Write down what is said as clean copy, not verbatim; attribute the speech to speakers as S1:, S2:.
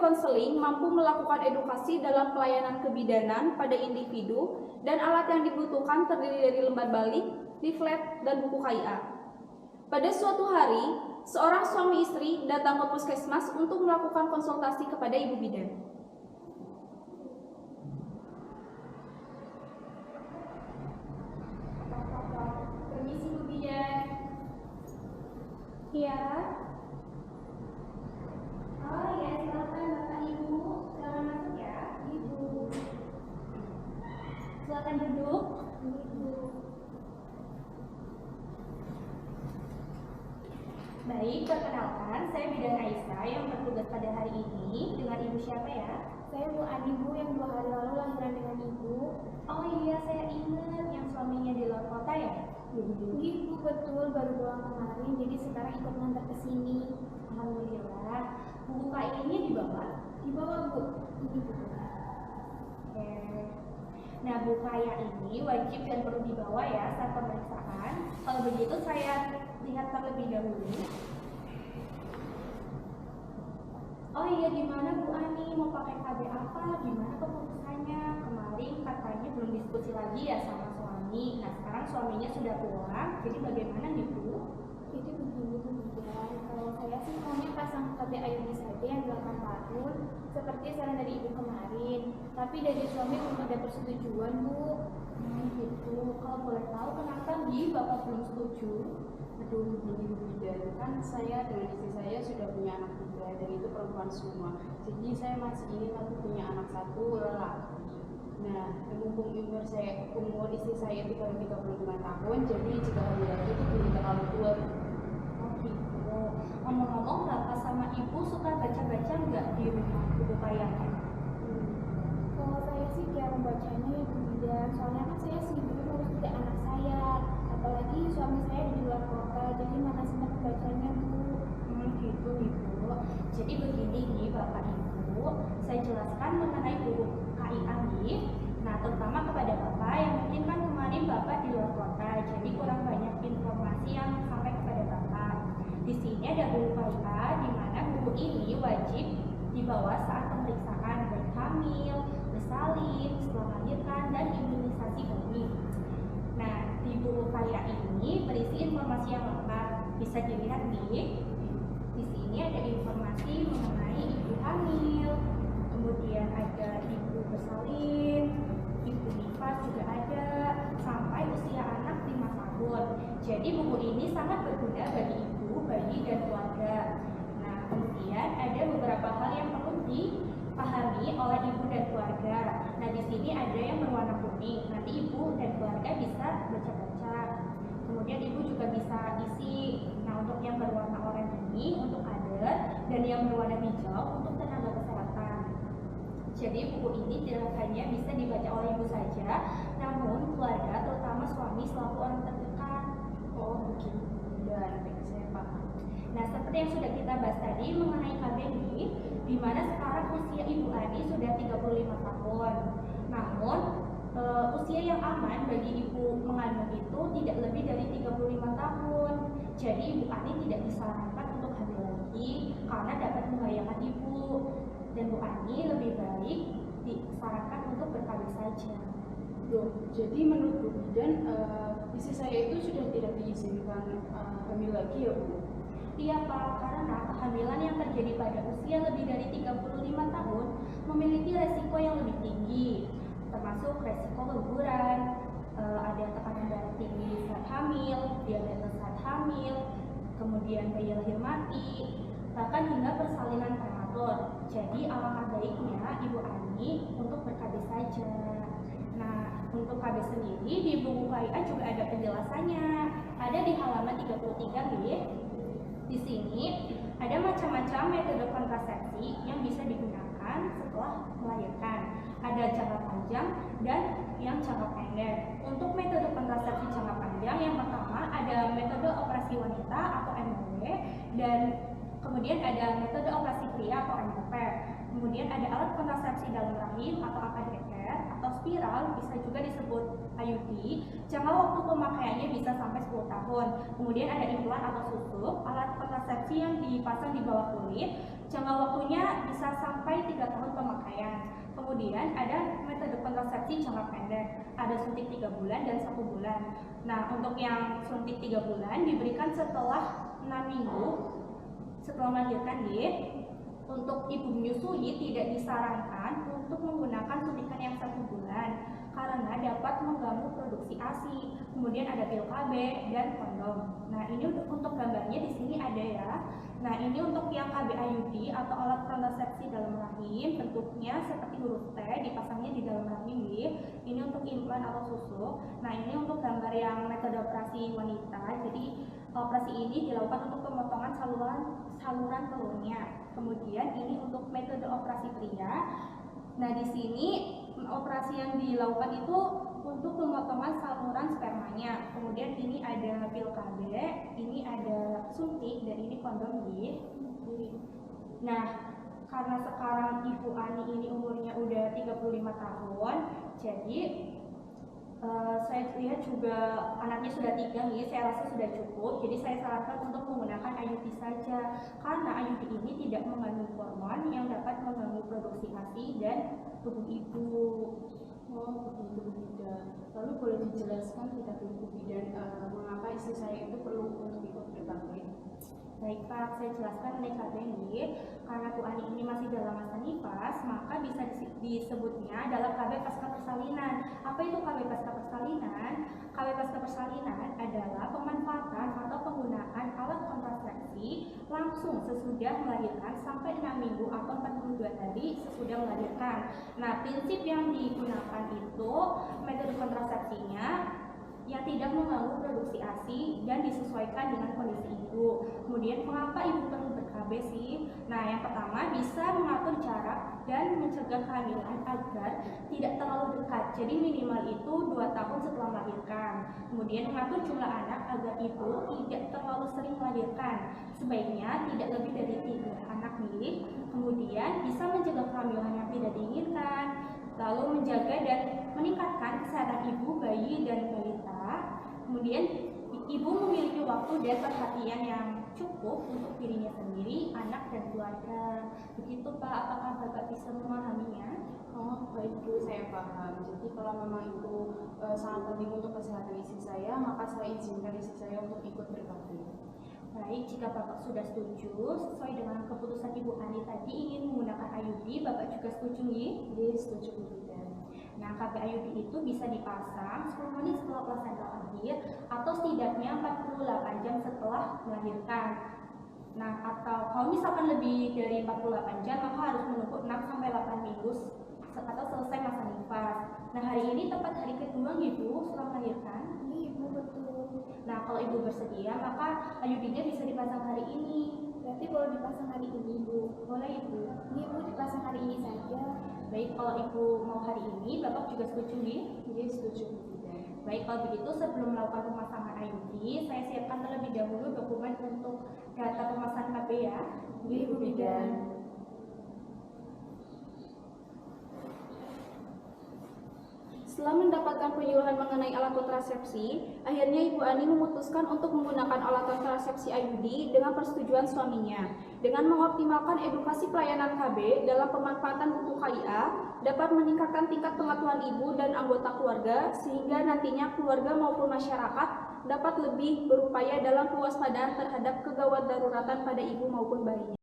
S1: konseling mampu melakukan edukasi dalam pelayanan kebidanan pada individu dan alat yang dibutuhkan terdiri dari lembar balik, leaflet, dan buku KIA. Pada suatu hari, seorang suami istri datang ke puskesmas untuk melakukan konsultasi kepada ibu bidan. Permisi ibu bidan.
S2: Iya.
S1: Oh ya, silakan Bapak Ibu, silakan masuk ya, Ibu. Silakan duduk, Ibu. Baik, perkenalkan, saya Bidan Aisyah yang bertugas pada hari ini. Dengan Ibu siapa ya?
S2: Saya Bu Ani, Bu, yang 2 hari lalu lahiran dengan Ibu.
S1: Oh iya, saya ingat yang suaminya di luar kota ya?
S2: Ibu betul, baru pulang kemarin, jadi sekarang ikut ngantar ke sini.
S1: Alhamdulillah. Buku KI ini dibawa?
S2: Dibawa, Bu. Ini Bu.
S1: Oke. Nah, buku KIA ini wajib dan perlu dibawa ya saat pemeriksaan. Kalau begitu saya lihat terlebih dahulu. Oh iya, gimana Bu Ani? Mau pakai KB apa? Gimana keputusannya? Kemarin katanya belum diskusi lagi ya sama suami. Nah, sekarang suaminya sudah pulang. Jadi bagaimana nih Bu?
S2: Jadi begini Bu Bidan, kalau saya sih maunya pasang KB Ayuni saja yang 8 tahun, seperti saran dari Ibu kemarin. Tapi dari suami belum ada persetujuan Bu.
S1: Gitu. Kalau boleh tahu kenapa nih Bapak belum setuju?
S3: Aduh, begini Bu Bidan, kan saya dengan istri saya sudah punya anak 3 dan itu perempuan semua. Jadi saya masih ingin aku punya anak 1 lelaki. Nah, mumpung umur istri saya itu baru 35 tahun, jadi jika hamil lagi itu belum terlalu tua.
S1: Oh gitu. Ngomong-ngomong, Bapak sama Ibu suka baca-baca nggak di rumah buku kayangan?
S2: Kalau saya sih jarang bacanya ya Bu Bidan, soalnya kan saya sibuk ngurus 3 anak saya. Apalagi suami saya di luar kota, jadi mana sempat membacanya Bu.
S1: Gitu Ibu. Jadi begini nih Bapak Ibu, saya jelaskan mengenai buku KIA nih. Nah, terutama kepada Bapak yang mungkin kan kemarin Bapak di luar kota, jadi kurang banyak informasi yang sampai kepada Bapak. Di sini ada buku KIA, di mana buku ini wajib dibawa saat pemeriksaan baik hamil, bersalin, setelah melahirkan, dan imunisasi bayi. Nah, di buku KIA ini berisi informasi yang lengkap. Bisa dilihat nih. Di sini ada informasi mengenai ibu hamil, kemudian ada ibu bersalin, ibu nifas juga ada, sampai usia anak 5 tahun. Jadi buku ini sangat berguna bagi ibu, bayi, dan keluarga. Nah, kemudian ada beberapa hal yang perlu dipahami oleh ibu dan keluarga. Nah, di sini ada yang berwarna kuning. Nanti ibu dan keluarga bisa baca-baca. Kemudian ibu juga bisa isi. Nah, untuk yang berwarna oranye ini untuk kader, dan yang berwarna hijau untuk tenaga kesehatan. Jadi buku ini tidak hanya bisa dibaca oleh ibu saja, namun keluarga, terutama suami selaku orang terdekat.
S3: Oh, begitu. Dan saya paham.
S1: Nah, seperti yang sudah kita bahas tadi mengenai KBI, di mana sekarang usia Ibu Ani sudah 35 tahun. Namun, usia yang aman bagi ibu mengandung itu tidak lebih dari 35 tahun. Jadi Ibu Ani tidak disarankan untuk hamil lagi karena dapat membahayakan ibu. Dan Bu Ani lebih baik disarankan untuk ber-KB saja.
S3: Loh, jadi menurut Bu Bidan, istri saya itu sudah tidak diizinkan hamil lagi ya Bu?
S1: Iya Pak, karena kehamilan yang terjadi pada usia lebih dari 35 tahun memiliki resiko yang lebih tinggi, termasuk resiko guguran, ada tekanan darah tinggi saat hamil, diabetes saat hamil, kemudian bayi lahir mati, bahkan hingga persalinan prematur. Jadi alangkah baiknya Ibu Ani untuk ber-KB saja. Nah, untuk KB sendiri di buku KIA juga ada penjelasannya. Ada di halaman 33 B. Di sini ada macam-macam metode kontrasepsi yang bisa digunakan setelah melahirkan. Ada jangka panjang dan yang jangka pendek. Untuk metode kontrasepsi jangka panjang, yang pertama ada metode operasi wanita atau MOW, dan kemudian ada metode operasi pria atau MOP. Kemudian ada alat kontrasepsi dalam rahim atau AKDR atau spiral, bisa juga disebut IUD. Jangka waktu pemakaiannya bisa sampai 10 tahun. Kemudian ada implan atau susuk, alat kontrasepsi yang dipasang di bawah kulit. Jangka waktunya bisa sampai 3 tahun pemakaian. Kemudian ada metode kontrasepsi jangka pendek, ada suntik 3 bulan dan 1 bulan. Nah, untuk yang suntik 3 bulan diberikan setelah 6 minggu setelah melahirkan. Untuk ibu menyusui tidak disarankan untuk menggunakan suntikan yang 1 bulan karena dapat mengganggu produksi ASI. Kemudian ada pil KB dan kondom. Nah, ini untuk gambarnya di sini ada ya. Nah, ini untuk yang KB IUD atau alat kontrasepsi dalam rahim, bentuknya seperti huruf T, dipasangnya di dalam rahim. Ini untuk implan atau susu. Nah, ini untuk gambar yang metode operasi wanita. Jadi operasi ini dilakukan untuk pemotongan saluran telurnya. Kemudian ini untuk metode operasi pria. Nah, di sini operasi yang dilakukan itu untuk pemotongan saluran spermanya. Kemudian ini ada pil KB, ini ada suntik, dan ini kondom. Nah, karena sekarang Ibu Ani ini umurnya udah 35 tahun, jadi saya lihat juga anaknya sudah 3 nih, saya rasa sudah cukup. Jadi saya sarankan untuk menggunakan IUD saja, karena IUD ini tidak mengandung hormon yang dapat mengganggu produksi ASI dan tubuh ibu.
S3: Oh, begitu Bu Bidan. Lalu boleh dijelaskan tidak Bu Bidan, mengapa istri saya itu perlu untuk ikut BKB?
S1: Baik Pak, saya jelaskan BKB ini. Karena Bu Ani ini masih dalam masa nifas, maka bisa disebutnya adalah KB pasca persalinan. Apa itu KB pasca persalinan? KB pasca persalinan adalah pemanfaatan atau penggunaan alat kontrasepsi langsung sesudah melahirkan sampai 6 minggu atau 42 hari sesudah melahirkan. Nah, prinsip yang digunakan itu metode kontrasepsinya yang tidak mengganggu produksi ASI dan disesuaikan dengan kondisi ibu. Kemudian mengapa ibu perlu ber-KB sih? Nah, yang pertama bisa mengatur jarak dan mencegah kehamilan agar tidak terlalu dekat. Jadi minimal itu 2 tahun setelah melahirkan. Kemudian mengatur jumlah anak agar ibu tidak terlalu sering melahirkan. Sebaiknya tidak lebih dari 3 anak nih. Kemudian bisa mencegah kehamilan yang tidak diinginkan. Lalu menjaga dan meningkatkan kesehatan ibu, bayi, dan balita. Kemudian ibu memiliki waktu dan perhatian yang cukup untuk dirinya sendiri, anak, dan keluarga. Begitu Pak, apakah Bapak bisa memahaminya?
S3: Oh, baik Bu, saya paham. Jadi kalau memang itu sangat penting untuk kesehatan istri saya, maka saya izinkan istri saya untuk ikut BKB.
S1: Baik, jika Bapak sudah setuju, sesuai dengan keputusan Ibu Ani tadi ingin menggunakan IUD, Bapak juga setuju nih?
S3: Iya, setuju Bu Bidan.
S1: Nah, KB IUD itu bisa dipasang 10 menit setelah plasenta lahir atau setidaknya 48 jam setelah melahirkan. Nah, atau kalau misalkan lebih dari 48 jam, maka harus menunggu 6-8 minggu atau selesai masa nifas. Nah, hari ini tepat hari kedua Ibu setelah melahirkan.
S2: Ibu betul.
S1: Nah, kalau Ibu bersedia, maka IUD-nya bisa dipasang hari ini.
S2: Berarti boleh dipasang hari ini, Bu?
S1: Boleh Ibu.
S2: Ini Bu dipasang hari ini saja.
S1: Baik, kalau Ibu mau hari ini, Bapak juga setuju nih?
S3: Iya, setuju Bu Bidan.
S1: Baik, kalau begitu sebelum melakukan pemasangan IUD, saya siapkan terlebih dahulu dokumen untuk data pemasangan KB ya.
S3: Iya Bu Bidan.
S4: Setelah mendapatkan penyuluhan mengenai alat kontrasepsi, akhirnya Ibu Ani memutuskan untuk menggunakan alat kontrasepsi IUD dengan persetujuan suaminya. Dengan mengoptimalkan edukasi pelayanan KB dalam pemanfaatan buku KIA, dapat meningkatkan tingkat pengetahuan ibu dan anggota keluarga, sehingga nantinya keluarga maupun masyarakat dapat lebih berupaya dalam kewaspadaan terhadap kegawat daruratan pada ibu maupun bayinya.